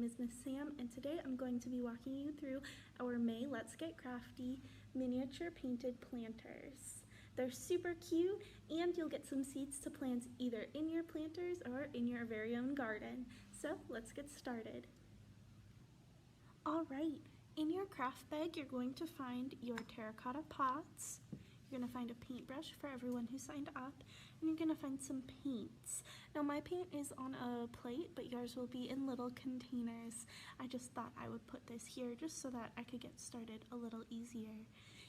name is Miss Sam, and today I'm going to be walking you through our May Let's Get Crafty miniature painted planters. They're super cute, and you'll get some seeds to plant either in your planters or in your very own garden. So let's get started. Alright, in your craft bag you're going to find your terracotta pots. You're going to find a paintbrush for everyone who signed up, and you're going to find some paints. Now my paint is on a plate, but yours will be in little containers. I just thought I would put this here just so that I could get started a little easier.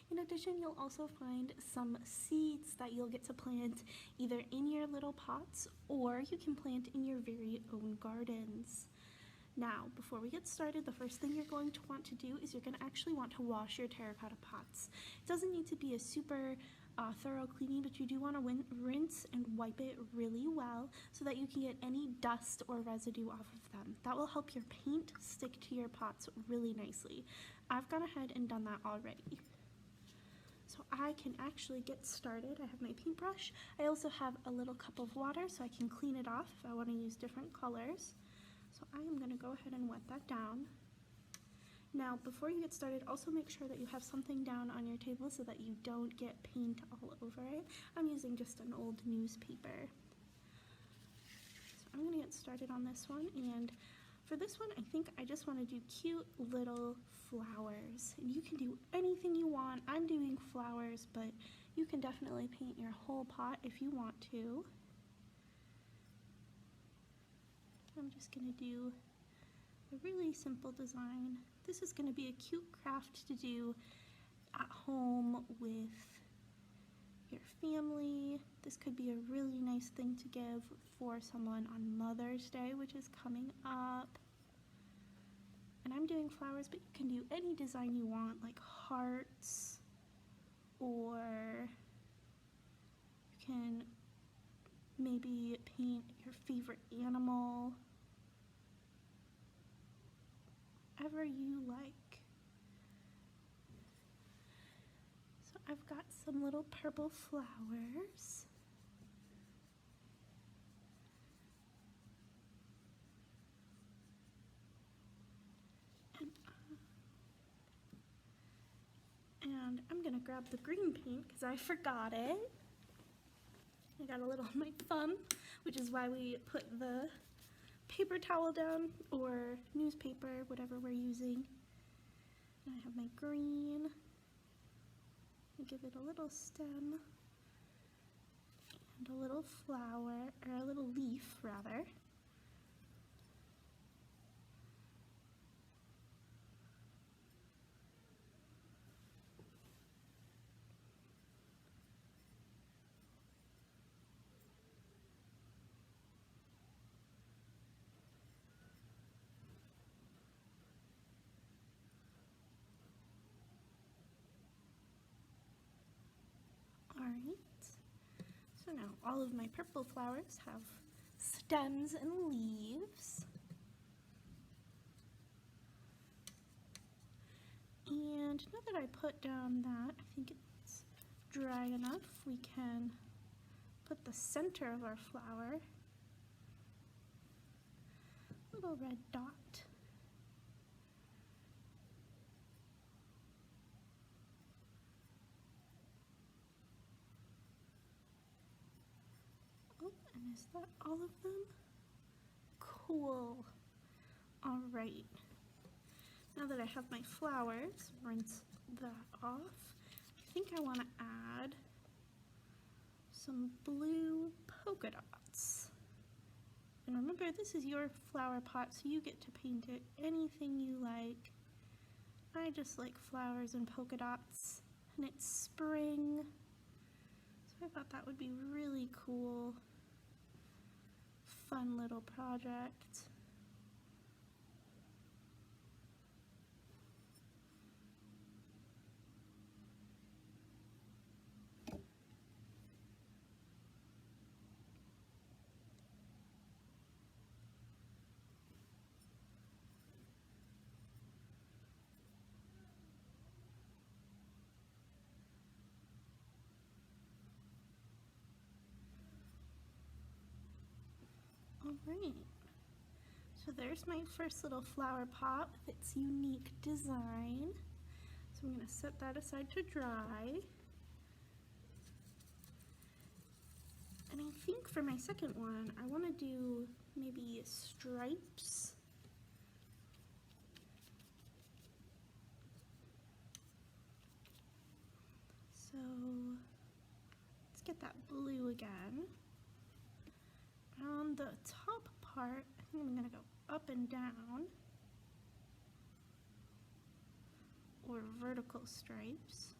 In addition, you'll also find some seeds that you'll get to plant either in your little pots or you can plant in your very own gardens. Now, before we get started, the first thing you're going to want to do is you're going to actually want to wash your terracotta pots. It doesn't need to be a super thorough cleaning, but you do want to rinse and wipe it really well so that you can get any dust or residue off of them. That will help your paint stick to your pots really nicely. I've gone ahead and done that already. So I can actually get started. I have my paintbrush. I also have a little cup of water so I can clean it off if I want to use different colors. So I am going to go ahead and wet that down. Now, before you get started, also make sure that you have something down on your table so that you don't get paint all over it. I'm using just an old newspaper. So I'm going to get started on this one, and for this one, I think I just want to do cute little flowers. And you can do anything you want. I'm doing flowers, but you can definitely paint your whole pot if you want to. I'm just going to do a really simple design. This is going to be a cute craft to do at home with your family. This could be a really nice thing to give for someone on Mother's Day, which is coming up. And I'm doing flowers, but you can do any design you want, like hearts, or you can maybe paint your favorite animal. Whatever you like. So I've got some little purple flowers. And I'm gonna grab the green paint because I forgot it. I got a little on my thumb, which is why we put the paper towel down or newspaper, whatever we're using. And I have my green. I give it a little stem and a little flower, or a little leaf rather. Alright, so now all of my purple flowers have stems and leaves. And now that I put down that, I think it's dry enough, we can put the center of our flower, little red dot. And is that all of them? Cool. Alright. Now that I have my flowers, rinse that off. I think I want to add some blue polka dots. And remember, this is your flower pot, so you get to paint it anything you like. I just like flowers and polka dots, and it's spring, so I thought that would be really cool. Fun little project. Alright, So there's my first little flower pot with its unique design. So I'm going to set that aside to dry. And I think for my second one, I want to do maybe stripes. So let's get that blue again. On the top part, I think I'm going to go up and down, or vertical stripes.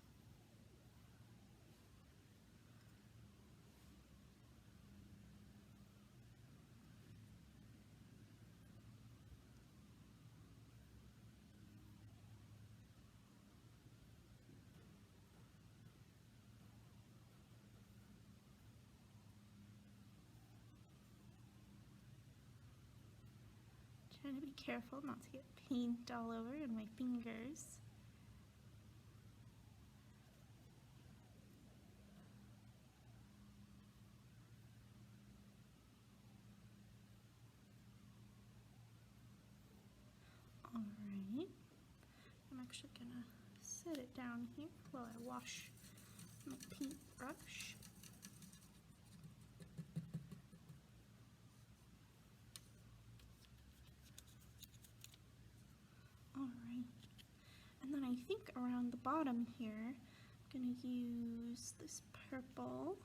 Trying to be careful not to get paint all over in my fingers. Alright, I'm actually gonna set it down here while I wash my paintbrush. Alright, and then I think around the bottom here, I'm going to use this purple.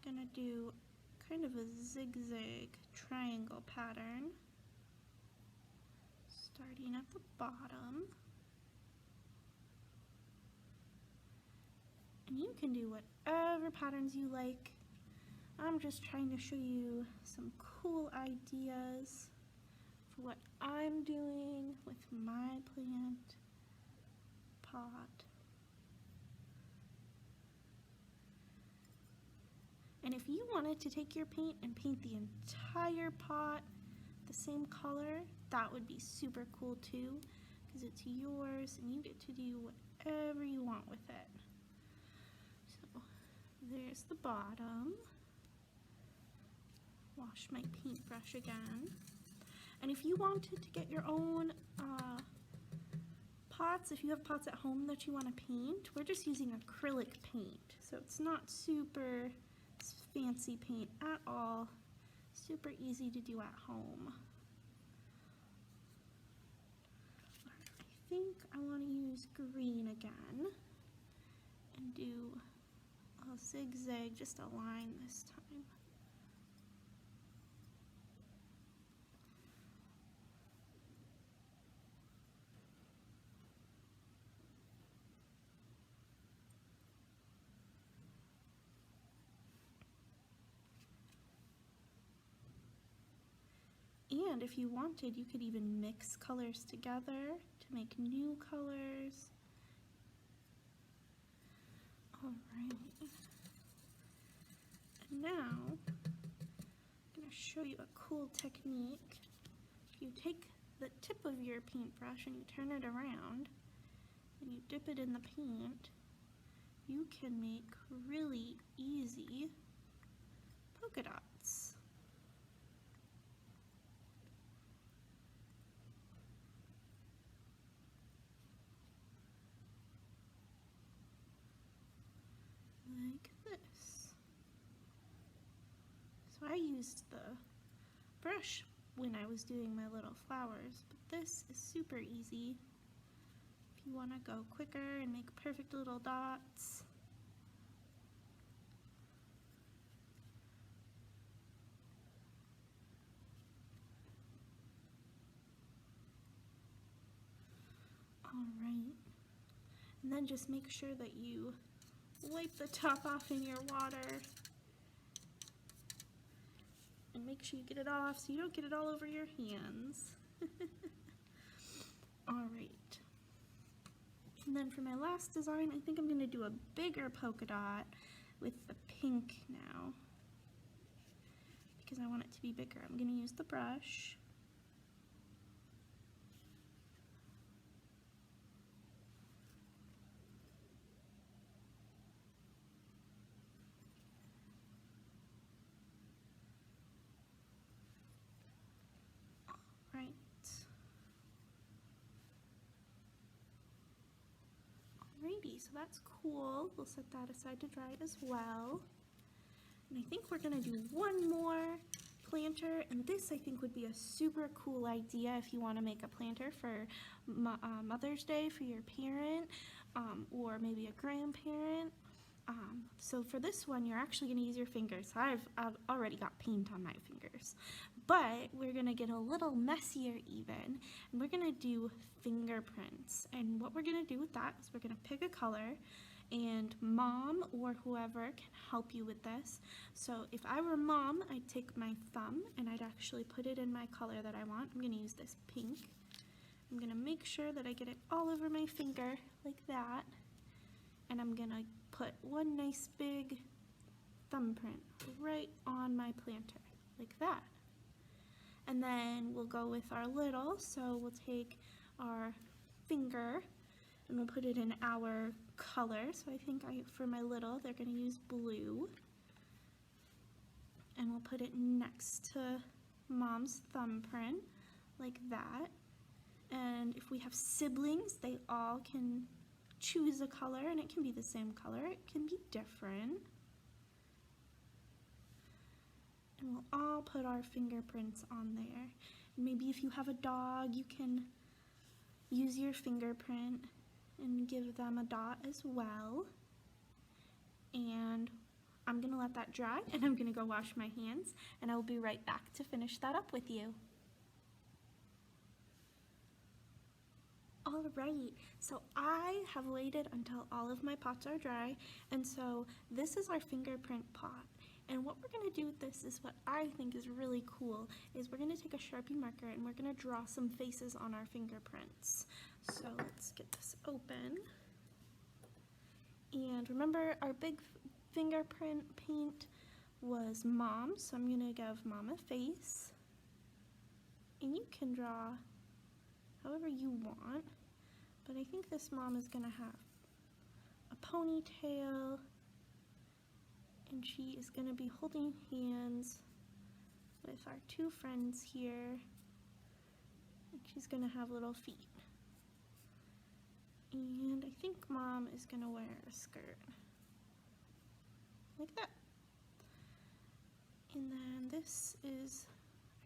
I'm going to do kind of a zigzag triangle pattern, starting at the bottom. And you can do whatever patterns you like. I'm just trying to show you some cool ideas for what I'm doing with my plant pot. And if you wanted to take your paint and paint the entire pot the same color, that would be super cool too, because it's yours and you get to do whatever you want with it. So there's the bottom. Wash my paintbrush again. And if you wanted to get your own pots, if you have pots at home that you want to paint, we're just using acrylic paint. So it's not super fancy paint at all. Super easy to do at home. I think I want to use green again and do a zigzag, just a line this time. And if you wanted, you could even mix colors together to make new colors. Alright. And now, I'm going to show you a cool technique. If you take the tip of your paintbrush and you turn it around, and you dip it in the paint, you can make really easy polka dots. Like this. So I used the brush when I was doing my little flowers, but this is super easy if you want to go quicker and make perfect little dots. Alright, and then just make sure that you wipe the top off in your water and make sure you get it off so you don't get it all over your hands. Alright, and then for my last design, I think I'm going to do a bigger polka dot with the pink now because I want it to be bigger. I'm going to use the brush. Alrighty, so that's cool. We'll set that aside to dry as well. And I think we're gonna do one more planter, and this I think would be a super cool idea if you want to make a planter for Mother's Day for your parent, or maybe a grandparent. So for this one, you're actually going to use your fingers. I've already got paint on my fingers, but we're going to get a little messier even, and we're going to do fingerprints. And what we're going to do with that is we're going to pick a color, and Mom or whoever can help you with this. So if I were Mom, I'd take my thumb and I'd actually put it in my color that I want. I'm going to use this pink. I'm going to make sure that I get it all over my finger like that, and I'm going to put one nice big thumbprint right on my planter like that. And then we'll go with our little, so we'll take our finger and we'll put it in our color. So I think for my little, they're going to use blue. And we'll put it next to Mom's thumbprint like that. And if we have siblings, they all can choose a color, and it can be the same color, it can be different. And we'll all put our fingerprints on there. And maybe if you have a dog, you can use your fingerprint and give them a dot as well. And I'm gonna let that dry, and I'm gonna go wash my hands, and I will be right back to finish that up with you. Alright, so I have waited until all of my pots are dry, and so this is our fingerprint pot. And what we're going to do with this is what I think is really cool, is we're going to take a Sharpie marker and we're going to draw some faces on our fingerprints. So let's get this open. And remember, our big fingerprint paint was Mom, so I'm going to give Mom a face. And you can draw however you want, but I think this Mom is going to have a ponytail, and she is going to be holding hands with our two friends here, and she's going to have little feet. And I think Mom is going to wear a skirt like that. And then this is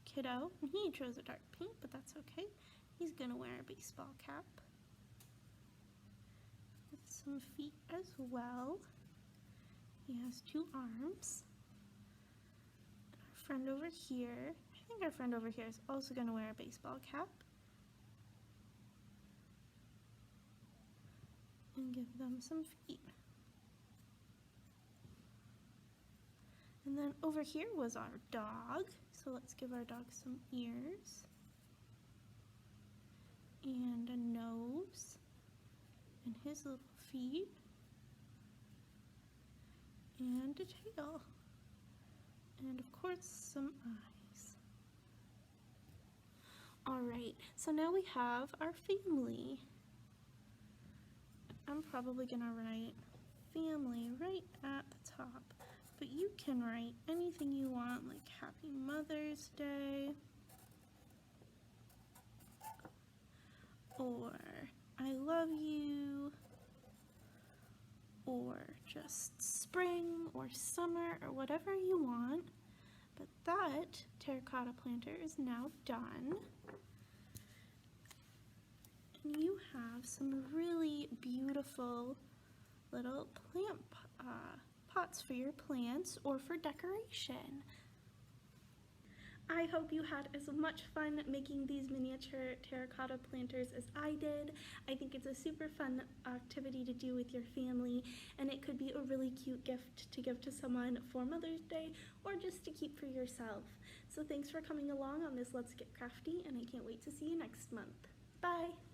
a kiddo. He chose a dark pink, but that's okay. He's going to wear a baseball cap with some feet as well. He has two arms. And our friend over here, I think our friend over here is also going to wear a baseball cap. And give them some feet. And then over here was our dog. So let's give our dog some ears. And a nose, and his little feet, and a tail, and of course some eyes. Alright, so now we have our family. I'm probably going to write family right at the top, but you can write anything you want, like Happy Mother's Day, or I love you, or just spring or summer or whatever you want. But that terracotta planter is now done. And you have some really beautiful little plant pots for your plants or for decoration. I hope you had as much fun making these miniature terracotta planters as I did. I think it's a super fun activity to do with your family, and it could be a really cute gift to give to someone for Mother's Day or just to keep for yourself. So thanks for coming along on this Let's Get Crafty, and I can't wait to see you next month. Bye!